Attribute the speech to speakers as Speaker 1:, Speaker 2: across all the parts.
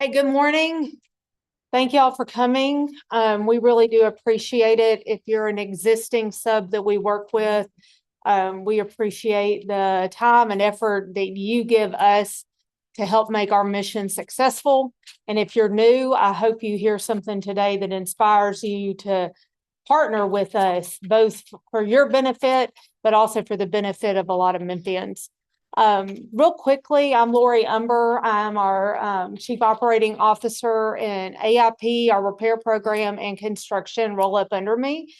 Speaker 1: Hey, good morning. Thank y'all for coming. We really do appreciate it. If you're an existing sub that we work with, we appreciate the time and effort that you give us to help make our mission successful. And if you're new, I hope you hear something today that inspires you to partner with us, both for your benefit, but also for the benefit of a lot of Memphians. Real quickly, I'm Lori Umber. I'm our Chief Operating Officer in AIP, our repair program and construction roll up under me.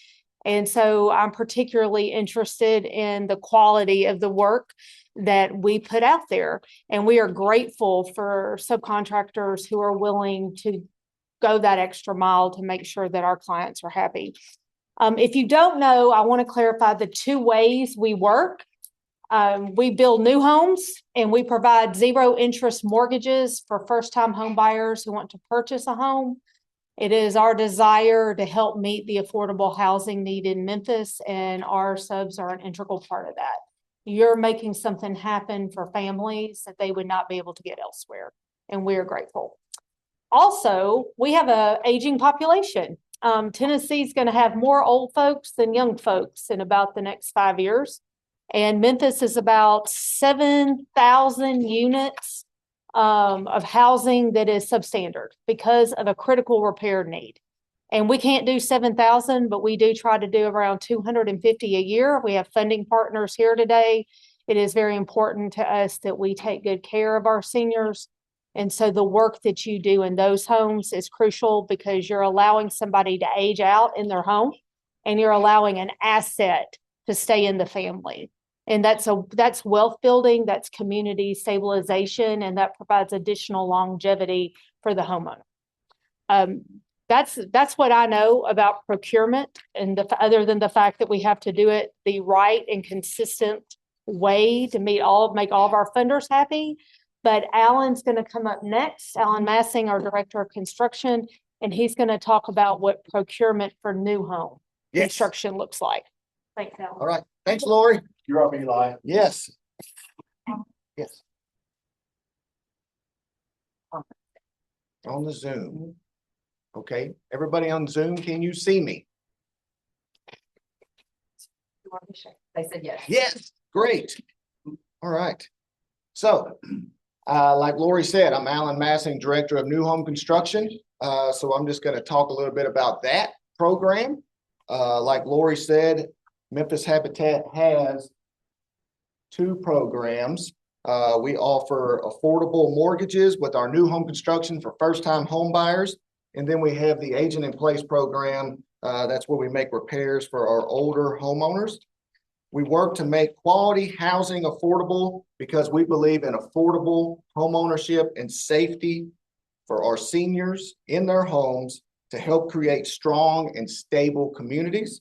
Speaker 1: And so I'm particularly interested in the quality of the work that we put out there. And we are grateful for subcontractors who are willing to go that extra mile to make sure that our clients are happy. If you don't know, I want to clarify the two ways we work. We build new homes and we provide zero interest mortgages for first-time home buyers who want to purchase a home. It is our desire to help meet the affordable housing need in Memphis, and our subs are an integral part of that. You're making something happen for families that they would not be able to get elsewhere, and we're grateful. Also, we have an aging population. Tennessee is going to have more old folks than young folks in about the next 5 years. And Memphis is about 7,000 units of housing that is substandard because of a critical repair need. And we can't do 7,000, but we do try to do around 250 a year. We have funding partners here today. It is very important to us that we take good care of our seniors. And so the work that you do in those homes is crucial because you're allowing somebody to age out in their home and you're allowing an asset to stay in the family. And that's wealth building, that's community stabilization, and that provides additional longevity for the homeowner. That's what I know about procurement, and other than the fact that we have to do it the right and consistent way to make all of our funders happy. But Alan's going to come up next, Alan Massing, our Director of Construction, and he's going to talk about what procurement for new home construction looks like. Thanks, Alan.
Speaker 2: All right. Thanks, Lori.
Speaker 3: You're up, Eli.
Speaker 2: Yes. Yes. On the Zoom. Okay. Everybody on Zoom, can you see me?
Speaker 1: They said yes.
Speaker 2: Yes. Great. All right. So, like Lori said, I'm Alan Massing, Director of New Home Construction. So I'm just going to talk a little bit about that program. Like Lori said, Memphis Habitat has two programs. We offer affordable mortgages with our new home construction for first-time home buyers. And then we have the Agent in Place program. That's where we make repairs for our older homeowners. We work to make quality housing affordable because we believe in affordable home ownership and safety for our seniors in their homes to help create strong and stable communities.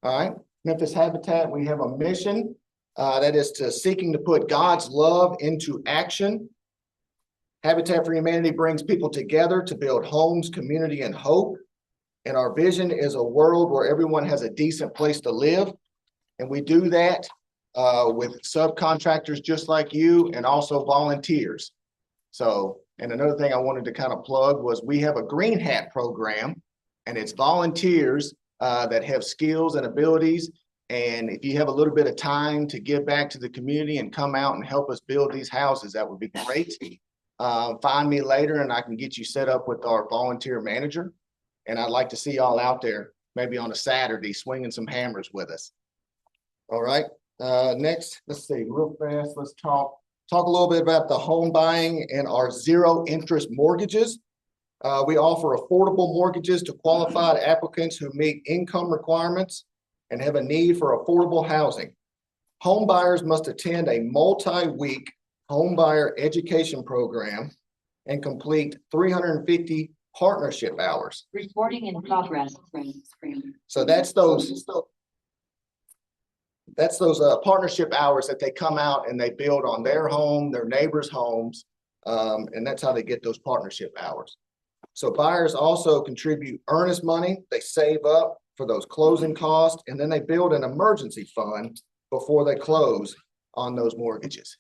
Speaker 2: All right, Memphis Habitat, we have a mission that is seeking to put God's love into action. Habitat for Humanity brings people together to build homes, community, and hope. And our vision is a world where everyone has a decent place to live. And we do that with subcontractors just like you and also volunteers. So, and another thing I wanted to kind of plug was we have a Green Hat program, and it's volunteers that have skills and abilities. And if you have a little bit of time to give back to the community and come out and help us build these houses, that would be great. Find me later and I can get you set up with our volunteer manager. And I'd like to see y'all out there, maybe on a Saturday, swinging some hammers with us. All right. Next, let's see, real fast. Let's talk a little bit about the home buying and our zero interest mortgages. We offer affordable mortgages to qualified applicants who meet income requirements and have a need for affordable housing. Home buyers must attend a multi-week home buyer education program and complete 350 partnership hours.
Speaker 4: Reporting in progress.
Speaker 2: So that's those partnership hours that they come out and they build on their home, their neighbors' homes, and that's how they get those partnership hours. So buyers also contribute earnest money. They save up for those closing costs, and then they build an emergency fund before they close on those mortgages.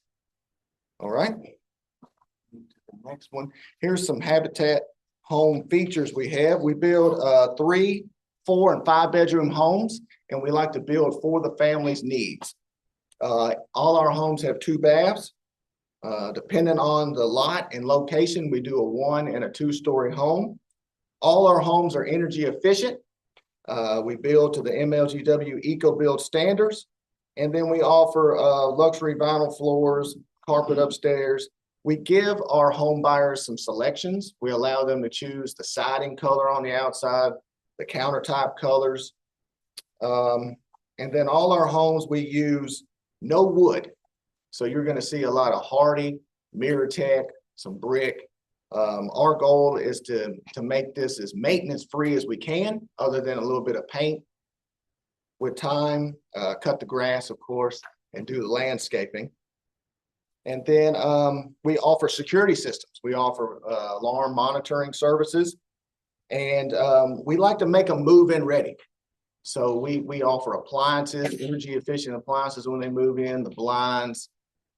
Speaker 2: All right. Next one. Here's some Habitat home features we have. We build 3, 4, and 5 bedroom homes, and we like to build for the family's needs. All our homes have 2 baths. Depending on the lot and location, we do a 1 and a 2-story home. All our homes are energy efficient. We build to the MLGW EcoBuild standards, and then we offer luxury vinyl floors, carpet upstairs. We give our home buyers some selections. We allow them to choose the siding color on the outside, the countertop colors. And then all our homes, we use no wood. So you're going to see a lot of hardy, MirrorTech, some brick. Our goal is to make this as maintenance free as we can, other than a little bit of paint with time, cut the grass, of course, and do the landscaping. And then we offer security systems. We offer alarm monitoring services, and we like to make them move-in ready. So we offer appliances, energy efficient appliances when they move in, the blinds,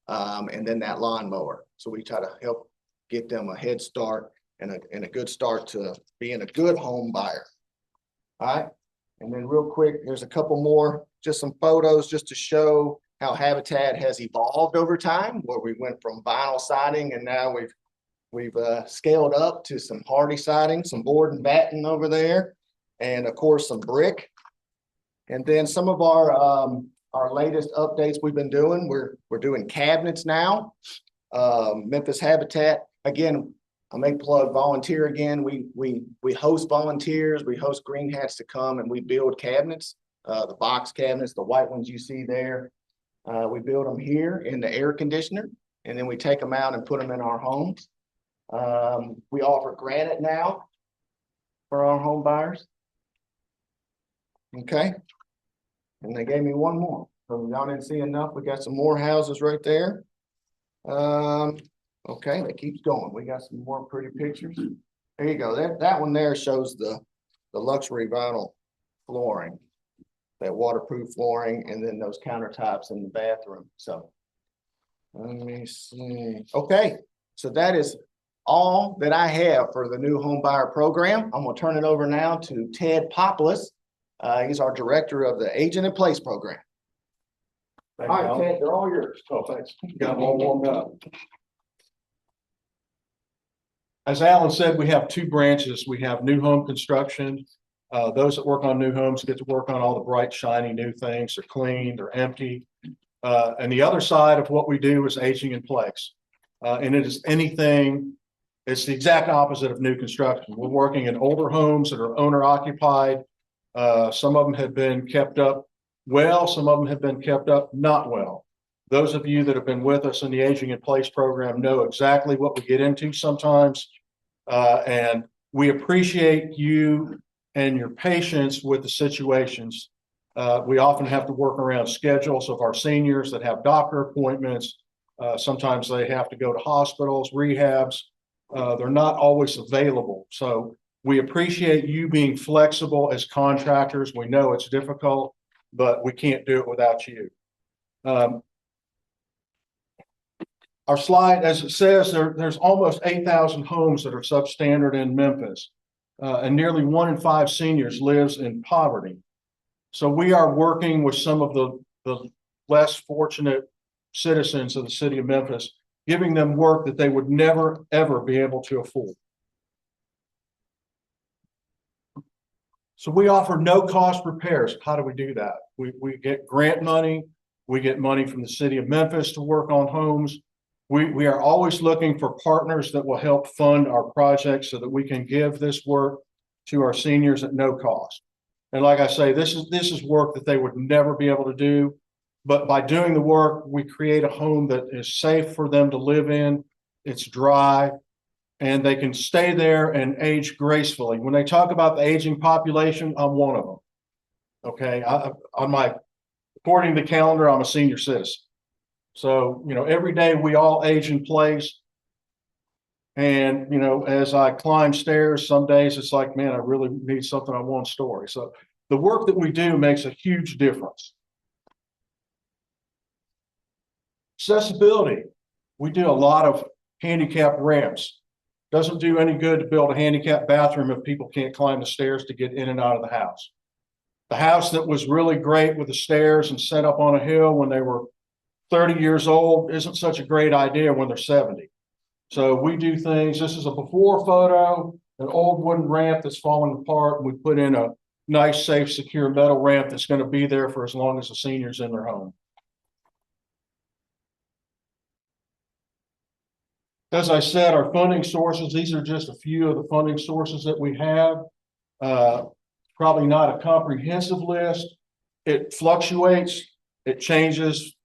Speaker 2: and then that lawnmower. So we try to help get them a head start and a good start to being a good home buyer. All right. And then real quick, there's a couple more, just some photos just to show how Habitat has evolved over time, where we went from vinyl siding and now we've scaled up to some hardy siding, some board and batten over there, and of course some brick. And then some of our latest updates we've been doing, we're doing cabinets now. Memphis Habitat, again, I'll make plug volunteer again. We host volunteers, we host green hats to come and we build cabinets, the box cabinets, the white ones you see there. We build them here in the air conditioner, and then we take them out and put them in our homes. We offer granite now for our home buyers. Okay. And they gave me one more. So y'all didn't see enough. We got some more houses right there. Okay, that keeps going. We got some more pretty pictures. There you go. That one there shows the luxury vinyl flooring, that waterproof flooring, and then those countertops in the bathroom. So let me see. Okay, so that is all that I have for the new home buyer program. I'm gonna turn it over now to Ted Populus. He's our director of the Agent in Place program.
Speaker 3: All
Speaker 2: right, Ted, they're all yours.
Speaker 3: Oh, thanks. Got them all warmed up. As Alan said, we have 2 branches. We have new home construction. Those that work on new homes get to work on all the bright, shiny new things. They're clean, they're empty. And the other side of what we do is aging in place. And it is anything, it's the exact opposite of new construction. We're working in older homes that are owner occupied. Some of them have been kept up well, some of them have been kept up not well. Those of you that have been with us in the Aging in Place program know exactly what we get into sometimes. And we appreciate you and your patience with the situations. We often have to work around schedules of our seniors that have doctor appointments. Sometimes they have to go to hospitals, rehabs. They're not always available. So we appreciate you being flexible as contractors. We know it's difficult, but we can't do it without you. Our slide, as it says, there's almost 8,000 homes that are substandard in Memphis, and nearly 1 in 5 seniors lives in poverty. So we are working with some of the less fortunate citizens of the city of Memphis, giving them work that they would never, ever be able to afford. So we offer no-cost repairs. How do we do that? We get grant money. We get money from the city of Memphis to work on homes. We are always looking for partners that will help fund our projects so that we can give this work to our seniors at no cost. And like I say, this is work that they would never be able to do. But by doing the work, we create a home that is safe for them to live in. It's dry, and they can stay there and age gracefully. When they talk about the aging population, I'm one of them. Okay, according to the calendar, I'm a senior citizen. So, every day we all age in place. And, as I climb stairs, some days it's like, man, I really need something on one story. So the work that we do makes a huge difference. Accessibility. We do a lot of handicap ramps. Doesn't do any good to build a handicap bathroom if people can't climb the stairs to get in and out of the house. The house that was really great with the stairs and set up on a hill when they were 30 years old isn't such a great idea when they're 70. So we do things, this is a before photo, an old wooden ramp that's falling apart, and we put in a nice, safe, secure metal ramp that's going to be there for as long as the senior's in their home. As I said, our funding sources, these are just a few of the funding sources that we have. Probably not a comprehensive list. It fluctuates, it changes.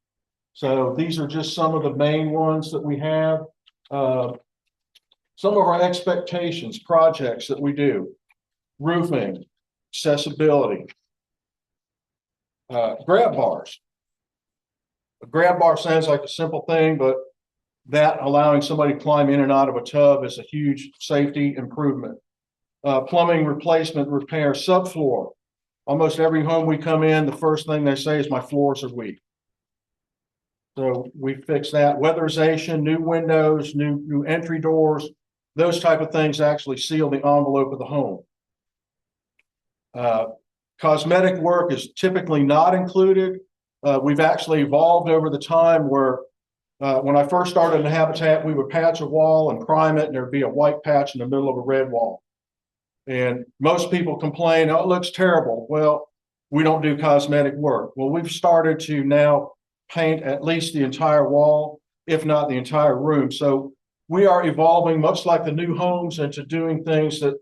Speaker 3: So these are just some of the main ones that we have. Some of our expectations, projects that we do: roofing, accessibility, grab bars. A grab bar sounds like a simple thing, but that allowing somebody to climb in and out of a tub is a huge safety improvement. Plumbing replacement, repair, subfloor. Almost every home we come in, the first thing they say is my floors are weak. So we fix that. Weatherization, new windows, new entry doors, those type of things actually seal the envelope of the home. Cosmetic work is typically not included. We've actually evolved over the time where when I first started in Habitat, we would patch a wall and prime it, and there'd be a white patch in the middle of a red wall. And most people complain, oh, it looks terrible. Well, we don't do cosmetic work. Well, we've started to now paint at least the entire wall, if not the entire room. So we are evolving, much like the new homes, into doing things that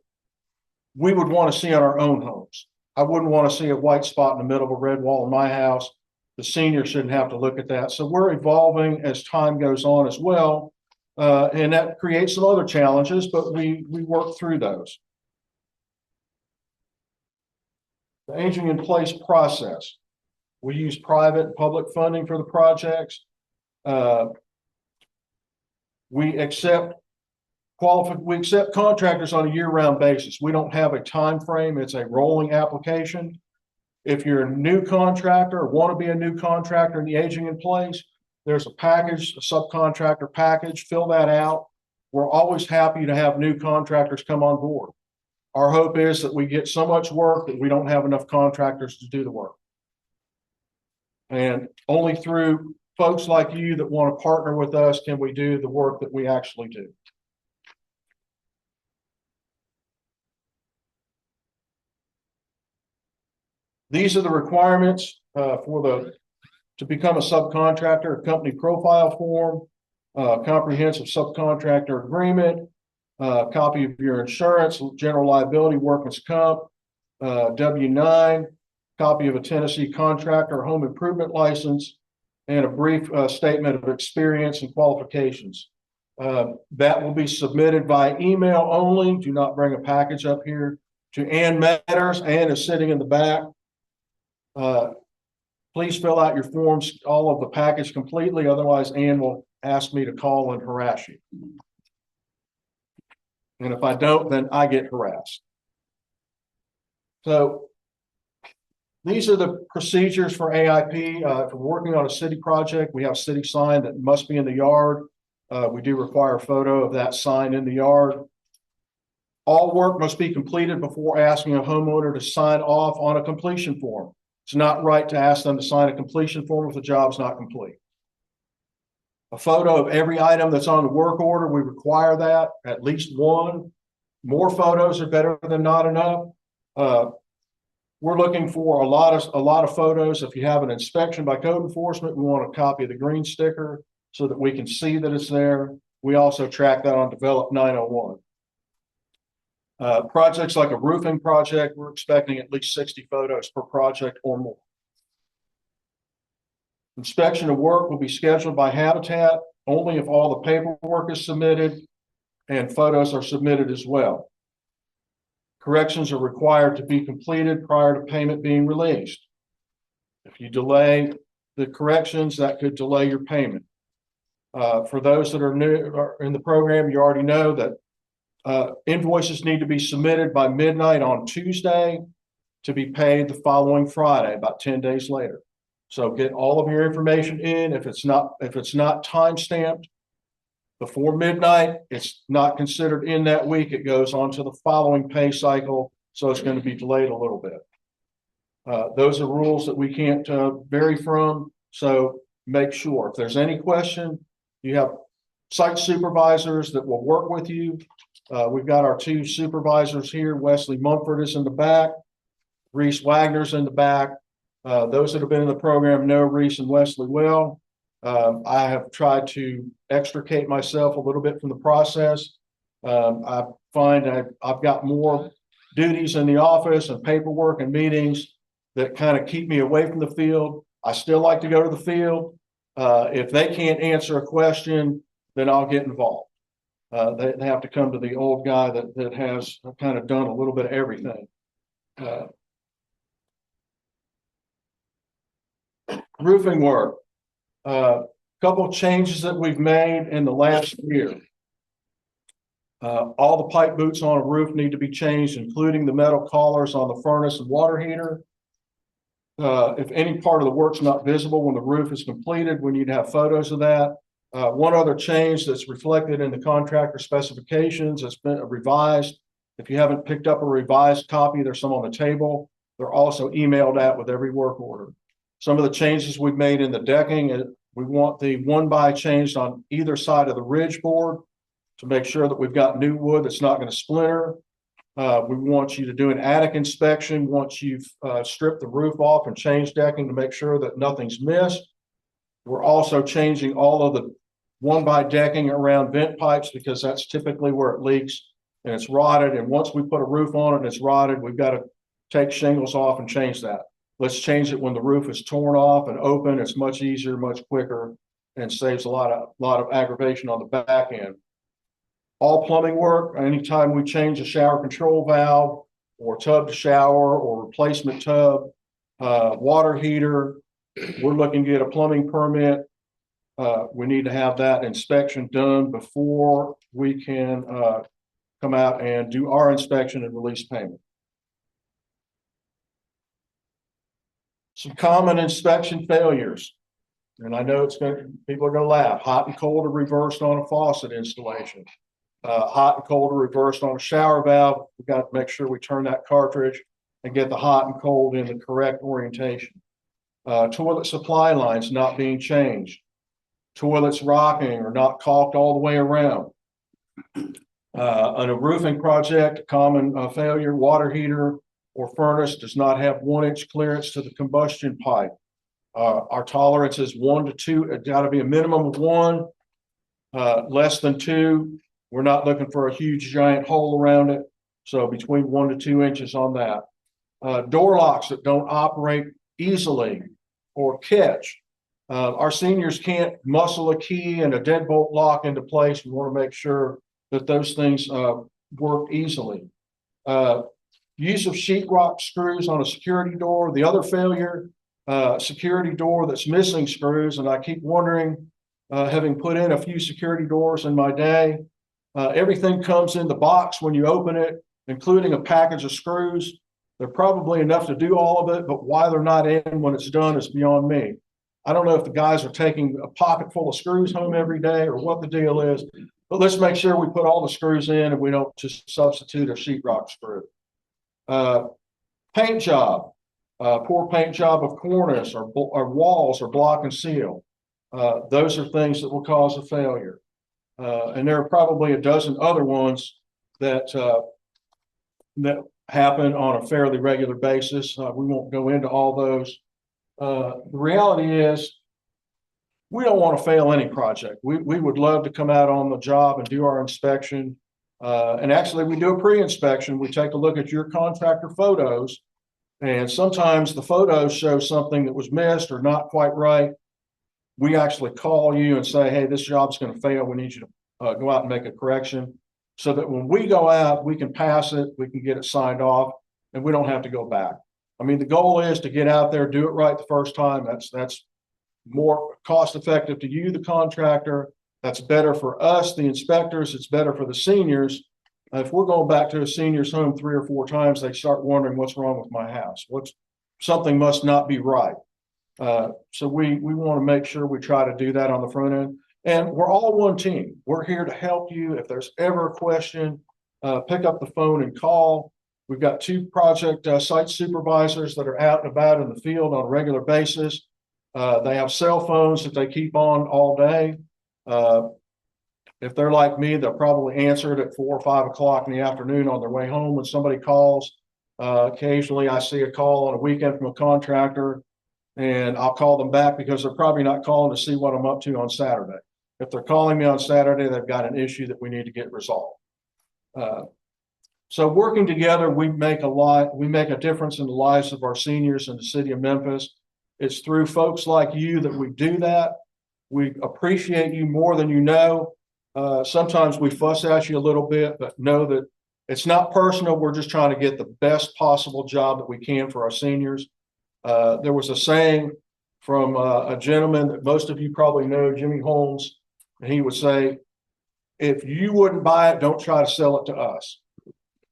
Speaker 3: we would want to see on our own homes. I wouldn't want to see a white spot in the middle of a red wall in my house. The senior shouldn't have to look at that. So we're evolving as time goes on as well. And that creates some other challenges, but we work through those. The aging in place process. We use private and public funding for the projects. We accept contractors on a year-round basis. We don't have a time frame. It's a rolling application. If you're a new contractor or want to be a new contractor in the aging in place, there's a package, a subcontractor package. Fill that out. We're always happy to have new contractors come on board. Our hope is that we get so much work that we don't have enough contractors to do the work. And only through folks like you that want to partner with us can we do the work that we actually do. These are the requirements to become a subcontractor: a company profile form, comprehensive subcontractor agreement, copy of your insurance, general liability, workman's comp, W-9, copy of a Tennessee contractor home improvement license, and a brief statement of experience and qualifications. That will be submitted by email only. Do not bring a package up here. To Ann Matters. Ann is sitting in the back. Please fill out your forms, all of the package completely. Otherwise, Ann will ask me to call and harass you. And if I don't, then I get harassed. So these are the procedures for AIP. If we're working on a city project, we have a city sign that must be in the yard. We do require a photo of that sign in the yard. All work must be completed before asking a homeowner to sign off on a completion form. It's not right to ask them to sign a completion form if the job's not complete. A photo of every item that's on the work order, we require that, at least one. More photos are better than not enough. We're looking for a lot of photos. If you have an inspection by code enforcement, we want a copy of the green sticker so that we can see that it's there. We also track that on Develop 901. Projects like a roofing project, we're expecting at least 60 photos per project or more. Inspection of work will be scheduled by Habitat only if all the paperwork is submitted and photos are submitted as well. Corrections are required to be completed prior to payment being released. If you delay the corrections, that could delay your payment. For those that are new in the program, you already know that invoices need to be submitted by midnight on Tuesday to be paid the following Friday, about 10 days later. So get all of your information in. If it's not time stamped, before midnight, it's not considered in that week. It goes on to the following pay cycle. So it's going to be delayed a little bit. Those are rules that we can't vary from. So make sure if there's any question, you have site supervisors that will work with you. We've got our two supervisors here. Wesley Mumford is in the back. Reese Wagner's in the back. Those that have been in the program know Reese and Wesley well. I have tried to extricate myself a little bit from the process. I find I've got more duties in the office and paperwork and meetings that kind of keep me away from the field. I still like to go to the field. If they can't answer a question, then I'll get involved. They have to come to the old guy that has kind of done a little bit of everything. Roofing work. Couple of changes that we've made in the last year. All the pipe boots on a roof need to be changed, including the metal collars on the furnace and water heater. If any part of the work's not visible when the roof is completed, we need to have photos of that. One other change that's reflected in the contractor specifications has been revised. If you haven't picked up a revised copy, there's some on the table. They're also emailed out with every work order. Some of the changes we've made in the decking, we want the 1x changed on either side of the ridge board to make sure that we've got new wood that's not going to splinter. We want you to do an attic inspection once you've stripped the roof off and changed decking to make sure that nothing's missed. We're also changing all of the 1x decking around vent pipes because that's typically where it leaks and it's rotted. And once we put a roof on it and it's rotted, we've got to take shingles off and change that. Let's change it when the roof is torn off and open. It's much easier, much quicker, and saves a lot of aggravation on the back end. All plumbing work, anytime we change a shower control valve or tub to shower or replacement tub, water heater, we're looking to get a plumbing permit. We need to have that inspection done before we can come out and do our inspection and release payment. Some common inspection failures. And I know people are going to laugh. Hot and cold are reversed on a faucet installation. Hot and cold are reversed on a shower valve. We've got to make sure we turn that cartridge and get the hot and cold in the correct orientation. Toilet supply lines not being changed. Toilets rocking or not caulked all the way around. On a roofing project, a common failure, water heater or furnace does not have 1-inch clearance to the combustion pipe. Our tolerance is 1 to 2. It's got to be a minimum of 1, less than 2. We're not looking for a huge giant hole around it. So between 1 to 2 inches on that. Door locks that don't operate easily or catch. Our seniors can't muscle a key and a deadbolt lock into place. We want to make sure that those things work easily. Use of sheetrock screws on a security door. The other failure, security door that's missing screws. And I keep wondering, having put in a few security doors in my day, everything comes in the box when you open it, including a package of screws. They're probably enough to do all of it, but why they're not in when it's done is beyond me. I don't know if the guys are taking a pocket full of screws home every day or what the deal is, but let's make sure we put all the screws in and we don't just substitute a sheetrock screw. Paint job, poor paint job of cornice or walls or block and seal. Those are things that will cause a failure. And there are probably a dozen other ones that happen on a fairly regular basis. We won't go into all those. The reality is we don't want to fail any project. We would love to come out on the job and do our inspection. And actually we do a pre-inspection. We take a look at your contractor photos, and sometimes the photos show something that was missed or not quite right. We actually call you and say, hey, this job's going to fail. We need you to go out and make a correction so that when we go out, we can pass it, we can get it signed off, and we don't have to go back. I mean, the goal is to get out there, do it right the first time. That's more cost effective to you, the contractor. That's better for us, the inspectors. It's better for the seniors. If we're going back to a senior's home 3 or 4 times, they start wondering what's wrong with my house. Something must not be right. So we want to make sure we try to do that on the front end. And we're all one team. We're here to help you. If there's ever a question, pick up the phone and call. We've got 2 project site supervisors that are out and about in the field on a regular basis. They have cell phones that they keep on all day. If they're like me, they'll probably answer it at 4 or 5 o'clock in the afternoon on their way home when somebody calls. Occasionally I see a call on a weekend from a contractor, and I'll call them back because they're probably not calling to see what I'm up to on Saturday. If they're calling me on Saturday, they've got an issue that we need to get resolved. So working together, we make a difference in the lives of our seniors in the city of Memphis. It's through folks like you that we do that. We appreciate you more than you know. Sometimes we fuss at you a little bit, but know that it's not personal. We're just trying to get the best possible job that we can for our seniors. There was a saying from a gentleman that most of you probably know, Jimmy Holmes, and he would say, if you wouldn't buy it, don't try to sell it to us.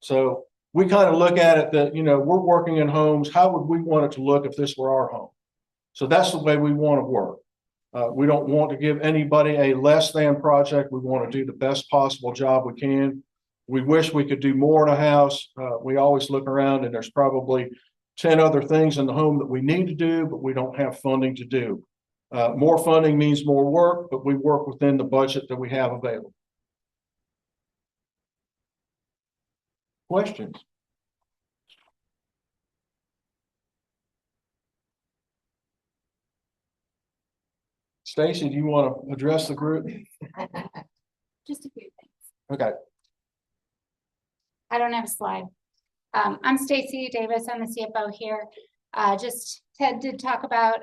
Speaker 3: So we kind of look at it that, we're working in homes. How would we want it to look if this were our home? So that's the way we want to work. We don't want to give anybody a less than project. We want to do the best possible job we can. We wish we could do more in a house. We always look around and there's probably 10 other things in the home that we need to do, but we don't have funding to do. More funding means more work, but we work within the budget that we have available. Questions? Stacy, do you want to address the group?
Speaker 4: Just a few things.
Speaker 3: Okay.
Speaker 4: I don't have a slide. I'm Stacy Davis. I'm the CFO here. Just Ted did talk about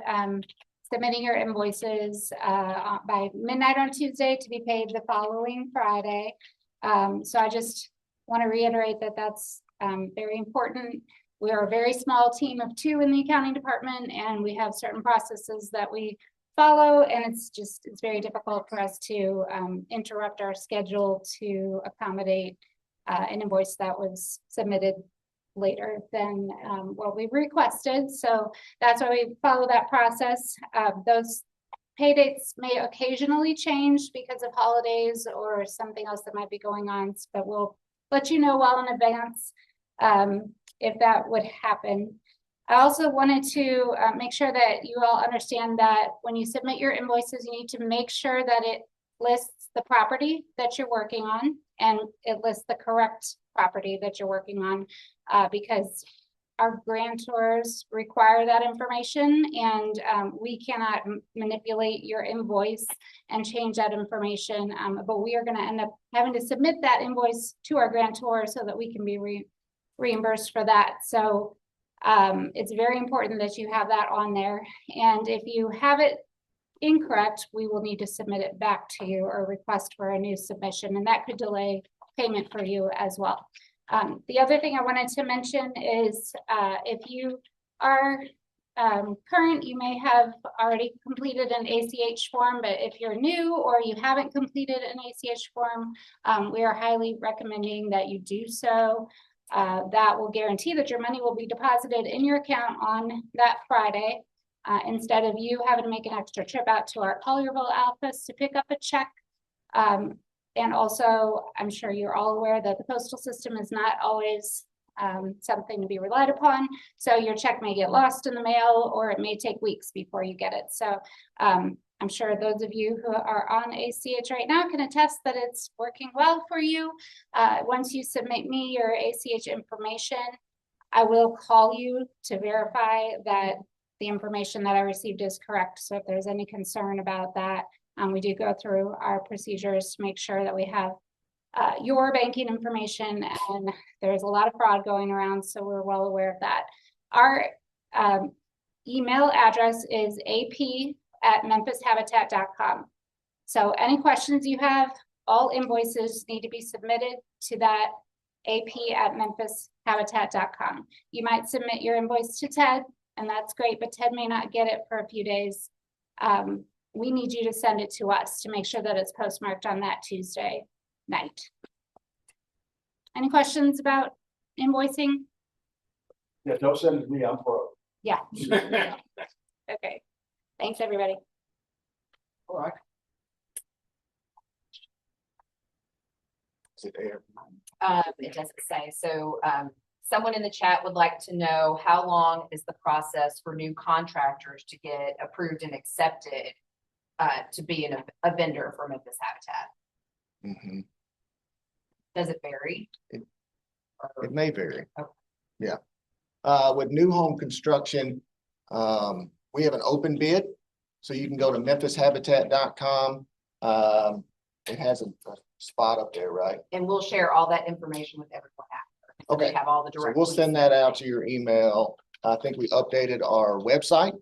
Speaker 4: submitting your invoices by midnight on Tuesday to be paid the following Friday. So I just want to reiterate that that's very important. We are a very small team of 2 in the accounting department, and we have certain processes that we follow, and it's very difficult for us to interrupt our schedule to accommodate an invoice that was submitted later than what we requested. So that's why we follow that process. Those pay dates may occasionally change because of holidays or something else that might be going on, but we'll let you know well in advance if that would happen. I also wanted to make sure that you all understand that when you submit your invoices, you need to make sure that it lists the property that you're working on and it lists the correct property that you're working on because our grantors require that information, and we cannot manipulate your invoice and change that information, but we are going to end up having to submit that invoice to our grantor so that we can be reimbursed for that. So it's very important that you have that on there, and if you have it incorrect, we will need to submit it back to you or request for a new submission, and that could delay payment for you as well. The other thing I wanted to mention is if you are current, you may have already completed an ACH form, but if you're new or you haven't completed an ACH form, we are highly recommending that you do so. That will guarantee that your money will be deposited in your account on that Friday instead of you having to make an extra trip out to our Collierville office to pick up a check. And also, I'm sure you're all aware that the postal system is not always something to be relied upon. So your check may get lost in the mail, or it may take weeks before you get it. So I'm sure those of you who are on ACH right now can attest that it's working well for you. Once you submit me your ACH information, I will call you to verify that the information that I received is correct. So if there's any concern about that, we do go through our procedures to make sure that we have your banking information, and there's a lot of fraud going around, so we're well aware of that. Our email address is ap@memphishabitat.com. So any questions you have, all invoices need to be submitted to that ap@memphishabitat.com. You might submit your invoice to Ted, and that's great, but Ted may not get it for a few days. We need you to send it to us to make sure that it's postmarked on that Tuesday night. Any questions about invoicing?
Speaker 3: Yeah, don't send it to me, I'm broke.
Speaker 4: Yeah. Okay. Thanks, everybody.
Speaker 3: All right.
Speaker 2: Is it there?
Speaker 5: It doesn't say. So, someone in the chat would like to know how long is the process for new contractors to get approved and accepted to be a vendor for Memphis Habitat?
Speaker 2: Mhm.
Speaker 5: Does it vary?
Speaker 2: It may vary.
Speaker 5: Okay.
Speaker 2: Yeah. With new home construction, we have an open bid. So you can go to memphishabitat.com. It has a spot up there, right?
Speaker 5: And we'll share all that information with everyone after. So they
Speaker 2: Okay.
Speaker 5: have all the
Speaker 2: So
Speaker 5: direct.
Speaker 2: we'll send that out to your email. I think we updated our website.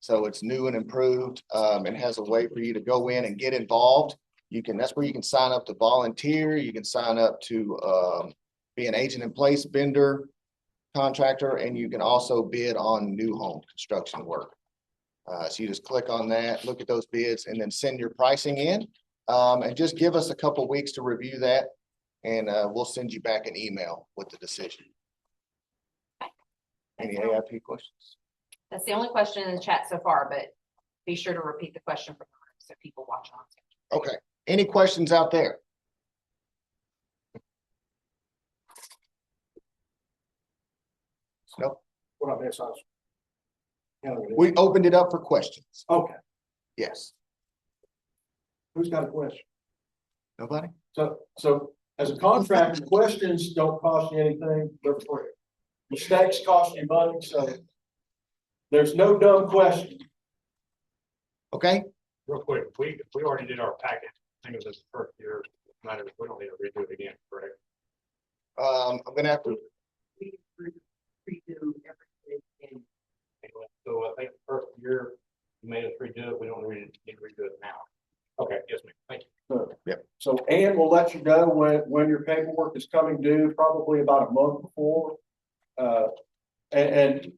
Speaker 2: So it's new and improved. It has a way for you to go in and get involved. That's where you can sign up to volunteer. You can sign up to be an agent in place vendor, contractor, and you can also bid on new home construction work. So you just click on that, look at those bids, and then send your pricing in. And just give us a couple weeks to review that, and we'll send you back an email with the decision. Any AIP questions?
Speaker 5: That's the only question in the chat so far, but be sure to repeat the question for the room so people watching on.
Speaker 2: Okay. Any questions out there? Nope.
Speaker 3: What I miss,
Speaker 2: We opened it up for questions.
Speaker 3: Okay,
Speaker 2: Yes.
Speaker 3: who's got a question?
Speaker 2: Nobody?
Speaker 3: So as a contractor, questions don't cost you anything, they're free. Mistakes cost you money, so there's no dumb question.
Speaker 2: Okay.
Speaker 6: Real quick, we already did our packet. I think it was the first year. Matter, we don't need to redo it again, correct?
Speaker 2: I'm gonna have to,
Speaker 6: Redo everything. So I think the first year you made us redo it. We don't need to redo it now. Okay, yes, ma'am. Thank you.
Speaker 3: So Ann will let you know when your paperwork is coming due, probably about a month before. And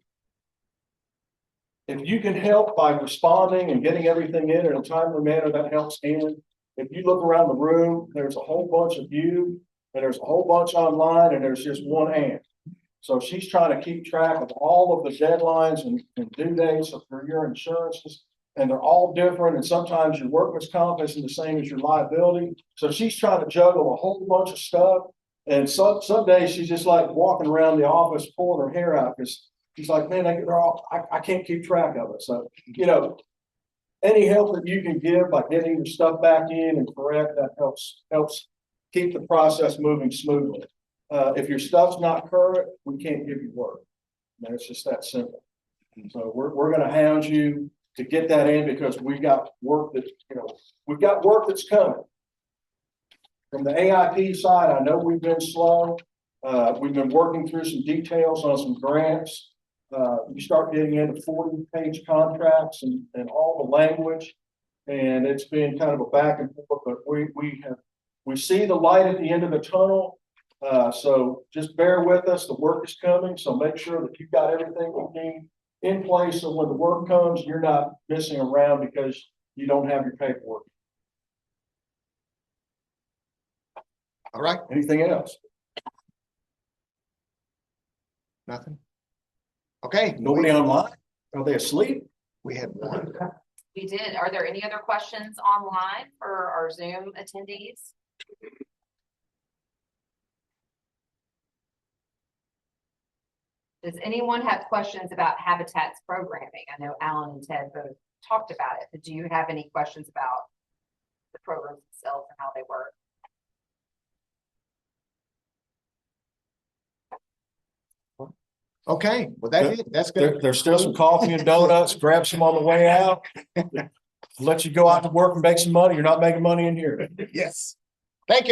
Speaker 3: if you can help by responding and getting everything in a timely manner, that helps Ann. If you look around the room, there's a whole bunch of you, and there's a whole bunch online, and there's just one Ann. So she's trying to keep track of all of the deadlines and due dates for your insurances. And they're all different. And sometimes your workman's comp isn't the same as your liability. So she's trying to juggle a whole bunch of stuff. And some days she's just like walking around the office, pulling her hair out because she's like, man, I can't keep track of it. So, any help that you can give by getting your stuff back in and correct, that helps keep the process moving smoothly. If your stuff's not current, we can't give you work. And it's just that simple. So we're going to hound you to get that in because we've got work that's coming. From the AIP side, I know we've been slow. We've been working through some details on some grants. You start getting into 40-page contracts and all the language, and it's been kind of a back and forth, but we see the light at the end of the tunnel. So just bear with us. The work is coming. So make sure that you've got everything we need in place. So when the work comes, you're not missing around because you don't have your paperwork.
Speaker 2: All right.
Speaker 3: Anything else?
Speaker 2: Nothing. Okay.
Speaker 3: Nobody online? Are they asleep?
Speaker 2: We had one.
Speaker 5: We did. Are there any other questions online for our Zoom attendees? Does anyone have questions about Habitat's programming? I know Alan and Ted both talked about it, but do you have any questions about the programs themselves and how they work?
Speaker 2: Okay, well, that's it. That's good.
Speaker 3: There's still some coffee and donuts. Grab some on the way out. Let you go out to work and make some money. You're not making money in here.
Speaker 2: Yes. Thank you.